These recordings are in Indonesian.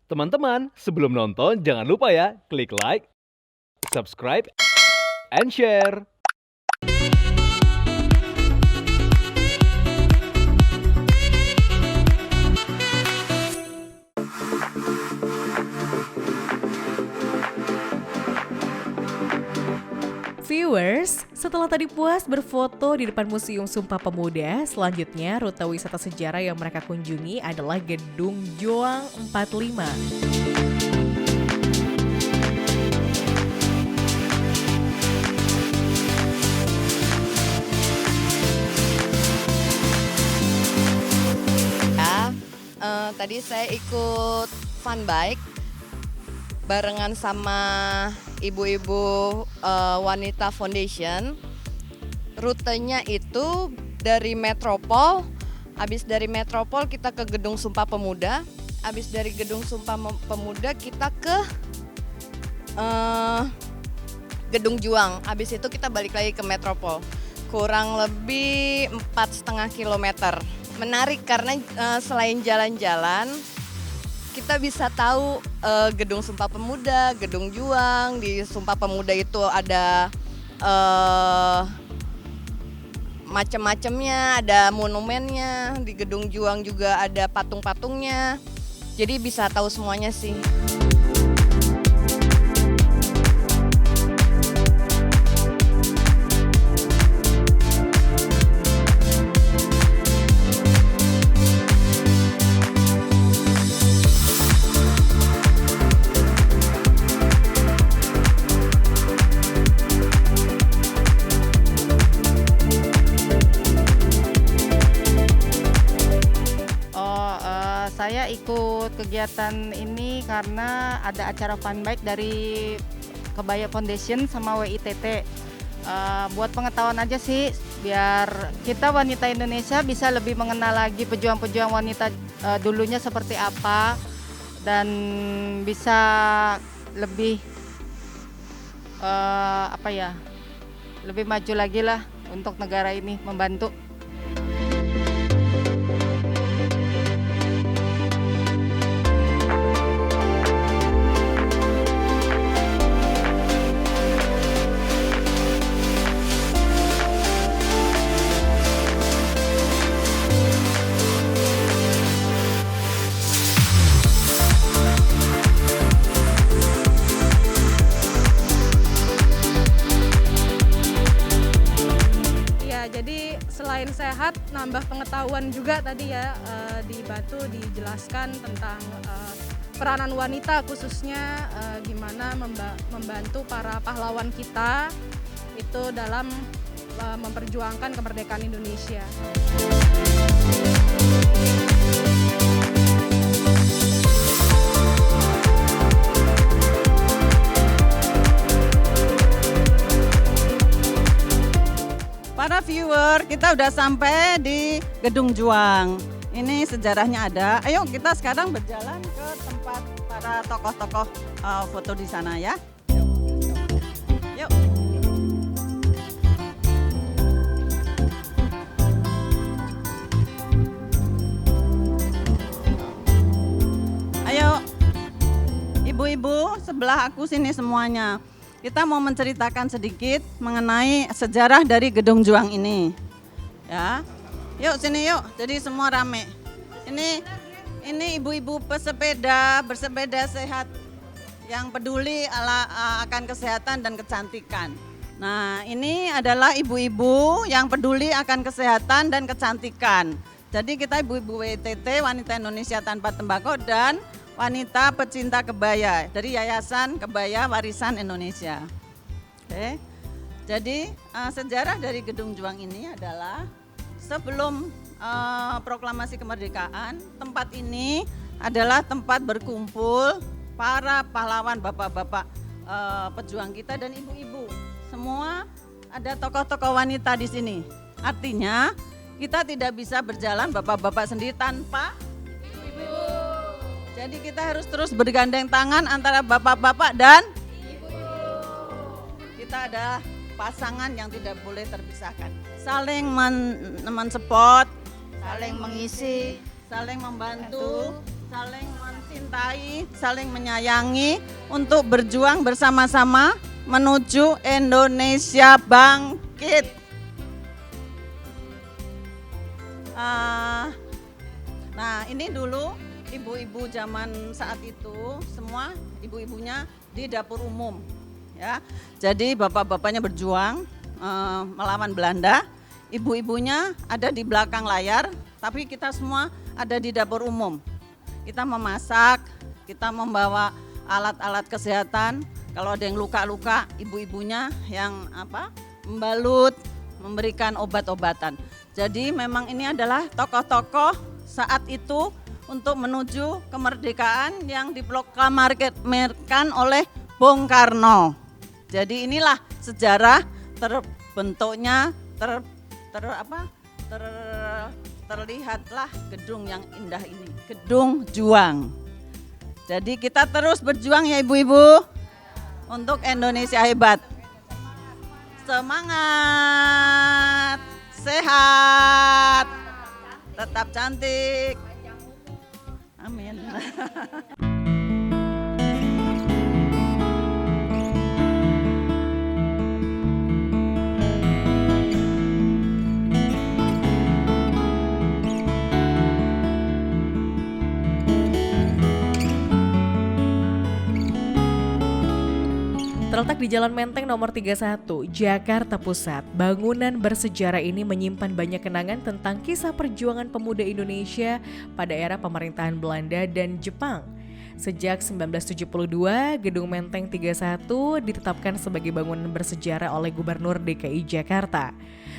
Teman-teman, sebelum nonton jangan lupa ya klik like, subscribe, and share. Viewers, setelah tadi puas berfoto di depan Museum Sumpah Pemuda, selanjutnya rute wisata sejarah yang mereka kunjungi adalah Gedung Juang 45. Tadi saya ikut fun bike barengan sama ibu-ibu wanita foundation. Rutenya itu dari Metropol, habis dari Metropol kita ke Gedung Sumpah Pemuda, habis dari Gedung Sumpah Pemuda kita ke Gedung Juang, habis itu kita balik lagi ke Metropol. Kurang lebih 4,5 kilometer. Menarik karena selain jalan-jalan, kita bisa tahu Gedung Sumpah Pemuda, Gedung Juang. Di Sumpah Pemuda itu ada macam-macamnya, ada monumennya. Di Gedung Juang juga ada patung-patungnya. Jadi bisa tahu semuanya sih. Saya ikut kegiatan ini karena ada acara fun bike dari Kebaya Foundation sama WITT. Buat pengetahuan aja sih, biar kita wanita Indonesia bisa lebih mengenal lagi pejuang-pejuang wanita dulunya seperti apa, dan bisa lebih lebih maju lagi lah untuk negara ini, membantu. Jadi selain sehat, nambah pengetahuan juga tadi ya, di Batu dijelaskan tentang peranan wanita, khususnya gimana membantu para pahlawan kita itu dalam memperjuangkan kemerdekaan Indonesia. Para viewer, kita udah sampai di Gedung Juang. Ini sejarahnya ada. Ayo kita sekarang berjalan ke tempat para tokoh-tokoh foto di sana ya. Yuk. Ayo, ibu-ibu sebelah aku sini semuanya. Kita mau menceritakan sedikit mengenai sejarah dari Gedung Juang ini. Ya. Yuk sini yuk. Jadi semua rame. Ini ibu-ibu pesepeda, bersepeda sehat yang peduli akan kesehatan dan kecantikan. Nah, ini adalah ibu-ibu yang peduli akan kesehatan dan kecantikan. Jadi kita ibu-ibu WTT, Wanita Indonesia Tanpa Tembakau, dan wanita pecinta kebaya dari Yayasan Kebaya Warisan Indonesia. Oke. Jadi sejarah dari Gedung Juang ini adalah sebelum proklamasi kemerdekaan, tempat ini adalah tempat berkumpul para pahlawan, bapak-bapak pejuang kita dan ibu-ibu. Semua ada tokoh-tokoh wanita di sini. Artinya kita tidak bisa berjalan bapak-bapak sendiri tanpa ibu-ibu. Jadi kita harus terus bergandeng tangan antara bapak-bapak dan ibu. Kita adalah pasangan yang tidak boleh terpisahkan. Saling mensupport, saling mengisi, saling membantu, saling mencintai, saling menyayangi untuk berjuang bersama-sama menuju Indonesia bangkit. Nah, ini dulu ibu-ibu zaman saat itu semua ibu-ibunya di dapur umum, ya. Jadi bapak-bapaknya berjuang melawan Belanda, ibu-ibunya ada di belakang layar, tapi kita semua ada di dapur umum. Kita memasak, kita membawa alat-alat kesehatan. Kalau ada yang luka-luka, ibu-ibunya yang membalut, memberikan obat-obatan. Jadi memang ini adalah tokoh-tokoh saat itu untuk menuju kemerdekaan yang diproklamirkan oleh Bung Karno. Jadi inilah sejarah terbentuknya terlihatlah gedung yang indah ini, Gedung Juang. Jadi kita terus berjuang ya ibu-ibu untuk Indonesia hebat. Semangat, sehat, tetap cantik. Amin. Terletak di Jalan Menteng nomor 31, Jakarta Pusat, bangunan bersejarah ini menyimpan banyak kenangan tentang kisah perjuangan pemuda Indonesia pada era pemerintahan Belanda dan Jepang. Sejak 1972, Gedung Menteng 31 ditetapkan sebagai bangunan bersejarah oleh Gubernur DKI Jakarta.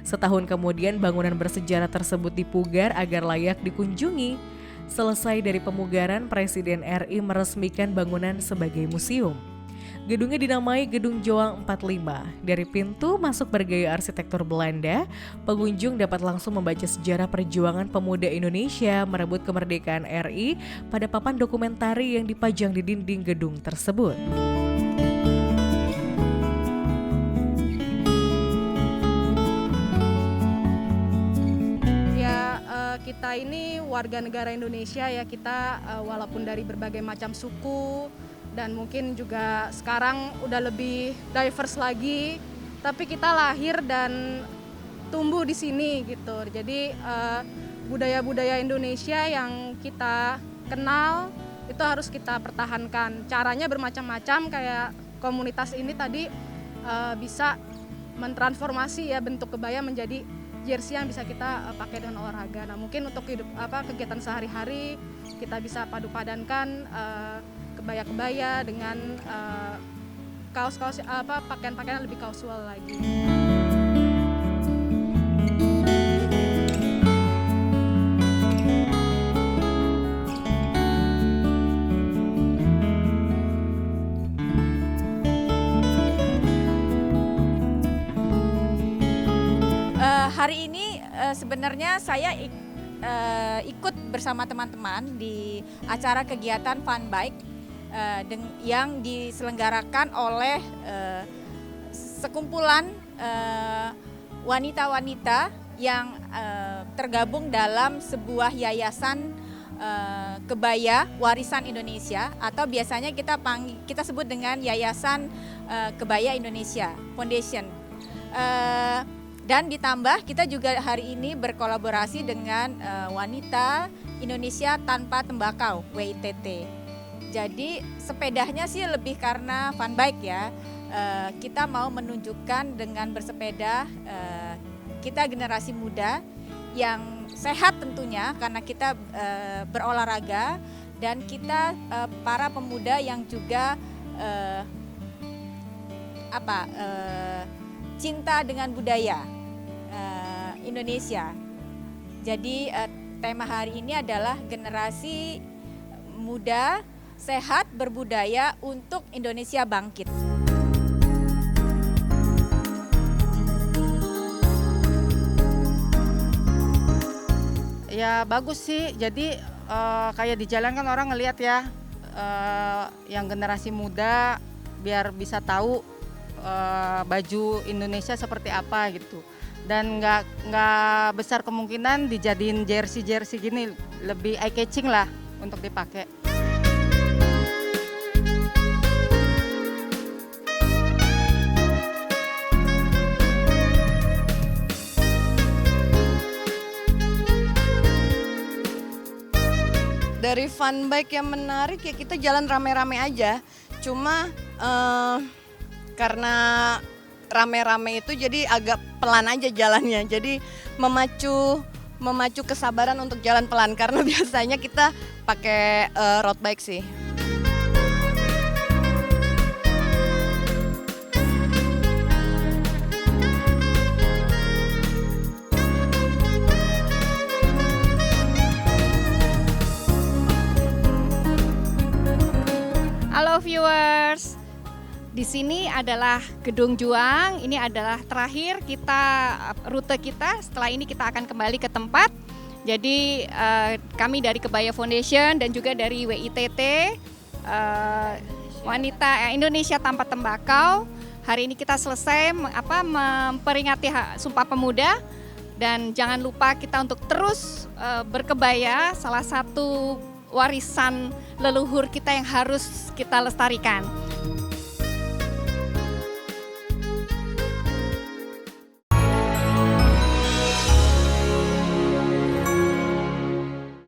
Setahun kemudian bangunan bersejarah tersebut dipugar agar layak dikunjungi. Selesai dari pemugaran, Presiden RI meresmikan bangunan sebagai museum. Gedungnya dinamai Gedung Juang 45. Dari pintu masuk bergaya arsitektur Belanda, pengunjung dapat langsung membaca sejarah perjuangan pemuda Indonesia merebut kemerdekaan RI pada papan dokumentari yang dipajang di dinding gedung tersebut. Kita ini warga negara Indonesia ya, kita walaupun dari berbagai macam suku dan mungkin juga sekarang udah lebih diverse lagi, tapi kita lahir dan tumbuh di sini gitu. Jadi budaya-budaya Indonesia yang kita kenal itu harus kita pertahankan. Caranya bermacam-macam, kayak komunitas ini tadi bisa mentransformasi ya bentuk kebaya menjadi jersey yang bisa kita pakai dengan olahraga. Nah, mungkin untuk kegiatan sehari-hari kita bisa padu-padankan kebaya-kebaya dengan kaos-kaos pakaian-pakaian lebih casual lagi. Hari ini sebenarnya saya ikut bersama teman-teman di acara kegiatan Fun Bike yang diselenggarakan oleh sekumpulan wanita-wanita yang tergabung dalam sebuah yayasan kebaya warisan Indonesia, atau biasanya kita sebut dengan Yayasan Kebaya Indonesia Foundation. Dan ditambah kita juga hari ini berkolaborasi dengan Wanita Indonesia Tanpa Tembakau WITT. Jadi sepedanya sih lebih karena fun bike ya. Kita mau menunjukkan dengan bersepeda kita generasi muda yang sehat tentunya, karena kita berolahraga, dan kita para pemuda yang juga cinta dengan budaya Indonesia. Jadi tema hari ini adalah generasi muda sehat berbudaya untuk Indonesia bangkit. Ya bagus sih, jadi kayak di jalan kan orang ngelihat ya, yang generasi muda biar bisa tahu baju Indonesia seperti apa gitu, dan nggak besar kemungkinan dijadiin jersey gini, lebih eye catching lah untuk dipakai. dari fun bike yang menarik ya kita jalan rame-rame aja. Cuma karena rame-rame itu jadi agak pelan aja jalannya. Jadi memacu kesabaran untuk jalan pelan karena biasanya kita pakai road bike sih. Halo viewers, di sini adalah Gedung Juang. Ini adalah terakhir rute kita. Setelah ini kita akan kembali ke tempat. Jadi kami dari Kebaya Foundation dan juga dari WITT Wanita Indonesia Tanpa Tembakau. Hari ini kita selesai memperingati Sumpah Pemuda. Dan jangan lupa kita untuk terus berkebaya, salah satu warisan leluhur kita yang harus kita lestarikan.